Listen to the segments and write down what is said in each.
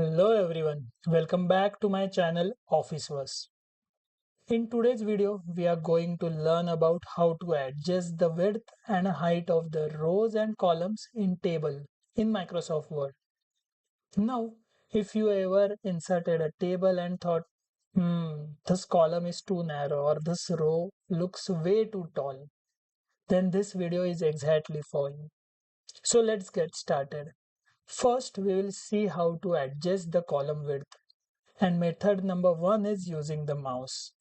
Hello everyone, welcome back to my channel Officeverse. In today's video, we are going to learn about how to adjust the width and height of the rows and columns in table in Microsoft Word. Now, if you ever inserted a table and thought, this column is too narrow or this row looks way too tall, then this video is exactly for you. So let's get started. First, we will see how to adjust the column width. And method number one is using the mouse.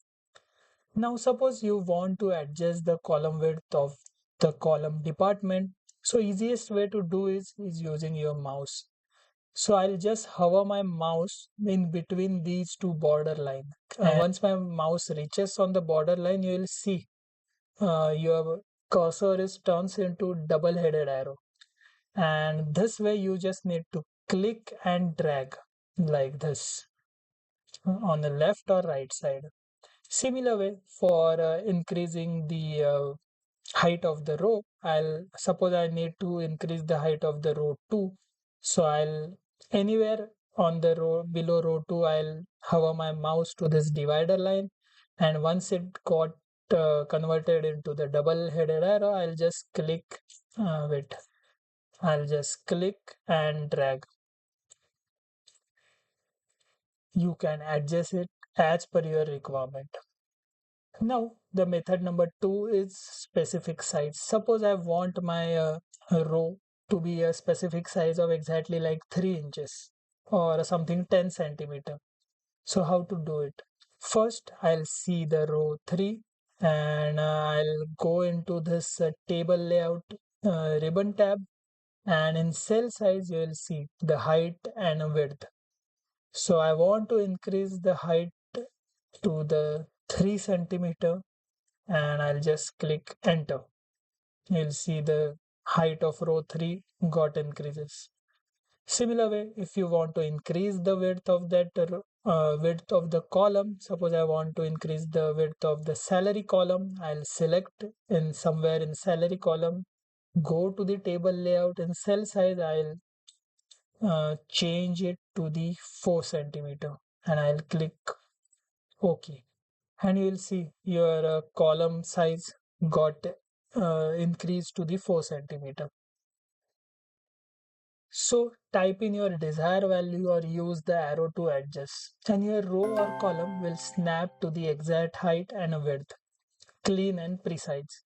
Now suppose you want to adjust the column width of the column department. So easiest way to do is using your mouse. So I'll just hover my mouse in between these two border line. And once my mouse reaches on the border line, you will see your cursor is turns into double-headed arrow. And this way you just need to click and drag like this on the left or right side. Similar way for increasing the height of the row, I'll suppose I need to increase the height of the row 2. So I'll anywhere on the row below row 2, I'll hover my mouse to this divider line, and once it got converted into the double-headed arrow, I'll just click I'll just click and drag. You can adjust it as per your requirement. Now, the method number 2 is specific size. Suppose I want my row to be a specific size of exactly like 3 inches or something 10 centimeter. So how to do it? First, I'll see the row 3 and I'll go into this table layout ribbon tab, and in cell size you will see the height and width. So I want to increase the height to the 3 centimeter, and I'll just click enter. You'll see the height of row 3 got increases. Similar way, if you want to increase the width of that width of the column, suppose I want to increase the width of the salary column, I'll select in somewhere in salary column, go to the table layout and cell size, I'll change it to the 4 centimeter and I'll click OK. And you will see your column size got increased to the 4 centimeter. So type in your desired value or use the arrow to adjust, and your row or column will snap to the exact height and width, clean and precise.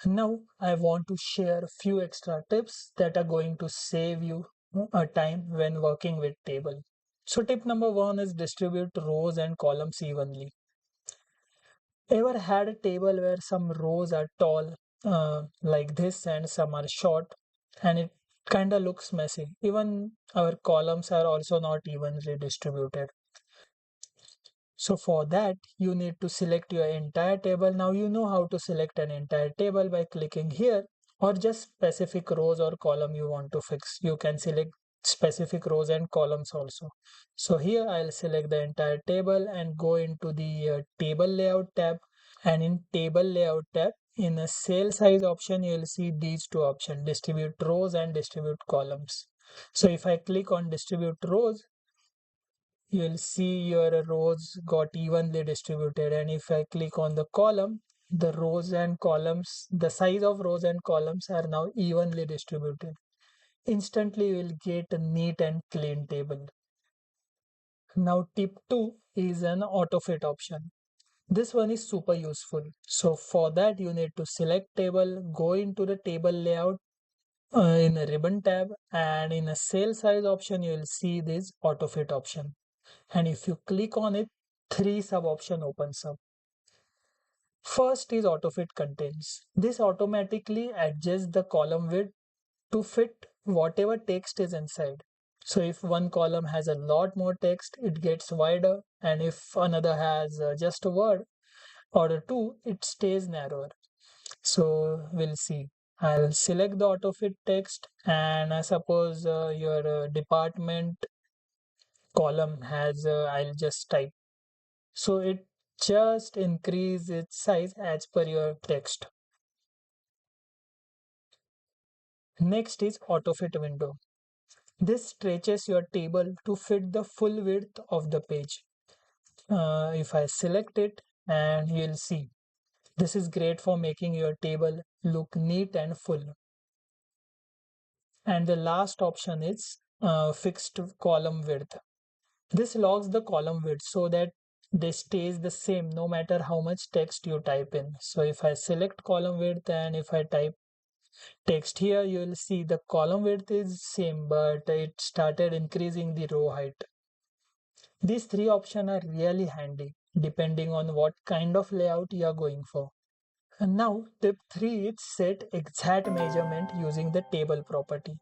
Now I want to share a few extra tips that are going to save you a time when working with table. So tip number one is distribute rows and columns evenly. Ever had a table where some rows are tall like this and some are short, and it kind of looks messy? Even our columns are also not evenly distributed. So for that, you need to select your entire table. Now you know how to select an entire table by clicking here, or just specific rows or column you want to fix. You can select specific rows and columns also. So here I'll select the entire table and go into the table layout tab, and in table layout tab in a cell size option you'll see these two options, distribute rows and distribute columns. So if I click on distribute rows, you'll see your rows got evenly distributed, and if I click on the column, the rows and columns, the size of rows and columns are now evenly distributed. Instantly you will get a neat and clean table. Now tip 2 is an AutoFit option. This one is super useful. So for that you need to select table, go into the table layout in a ribbon tab, and in a cell size option you will see this AutoFit option. And if you click on it, 3 sub option opens up. First is AutoFit contains. This automatically adjusts the column width to fit whatever text is inside. So if one column has a lot more text, it gets wider, and if another has just a word or two, it stays narrower. So we'll see. I'll select the AutoFit text, and I suppose your department column has, I'll just type. So it just increase its size as per your text. Next is AutoFit window. This stretches your table to fit the full width of the page. If I select it, and you'll see this is great for making your table look neat and full. And the last option is fixed column width. This logs the column width so that they stays the same no matter how much text you type in. So if I select column width and if I type text here, you will see the column width is same, but it started increasing the row height. These three options are really handy depending on what kind of layout you are going for. And now tip 3 is set exact measurement using the table property.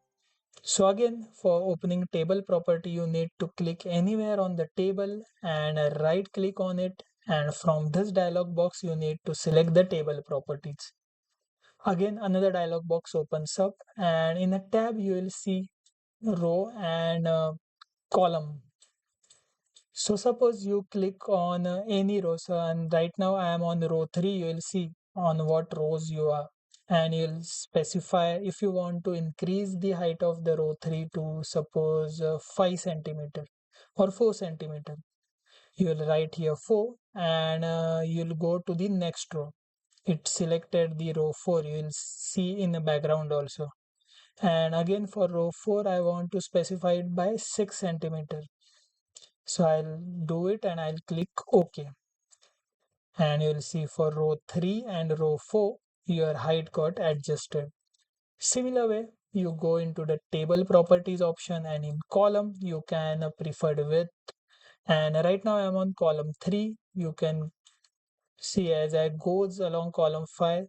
So again, for opening table property, you need to click anywhere on the table and right click on it. And from this dialog box, you need to select the table properties. Again, another dialog box opens up, and in a tab, you will see row and column. So suppose you click on any row. So and right now I am on row 3. You will see on what rows you are, and you'll specify if you want to increase the height of the row 3 to suppose 5 centimeter or 4 centimeter. You will write here 4, and you'll go to the next row. It selected the row 4. You will see in the background also. And again for row 4, I want to specify it by 6 centimeter. So I'll do it and I'll click OK. And you'll see for row 3 and row 4, your height got adjusted. Similar way, you go into the table properties option, and in column, you can preferred width. And right now I'm on column 3. You can see as I goes along column 5,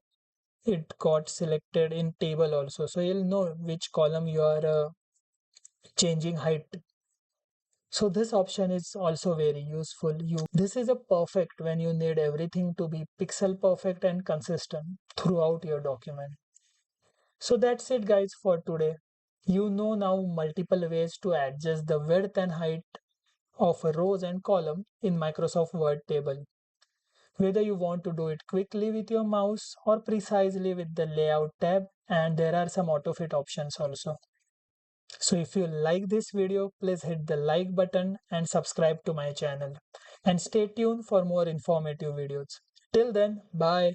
it got selected in table also. So you'll know which column you are changing height. So this option is also very useful. This is a perfect when you need everything to be pixel perfect and consistent throughout your document. So that's it guys for today. You know now multiple ways to adjust the width and height of rows and column in Microsoft Word table. Whether you want to do it quickly with your mouse or precisely with the layout tab, and there are some AutoFit options also. So if you like this video, please hit the like button and subscribe to my channel. And stay tuned for more informative videos. Till then, bye.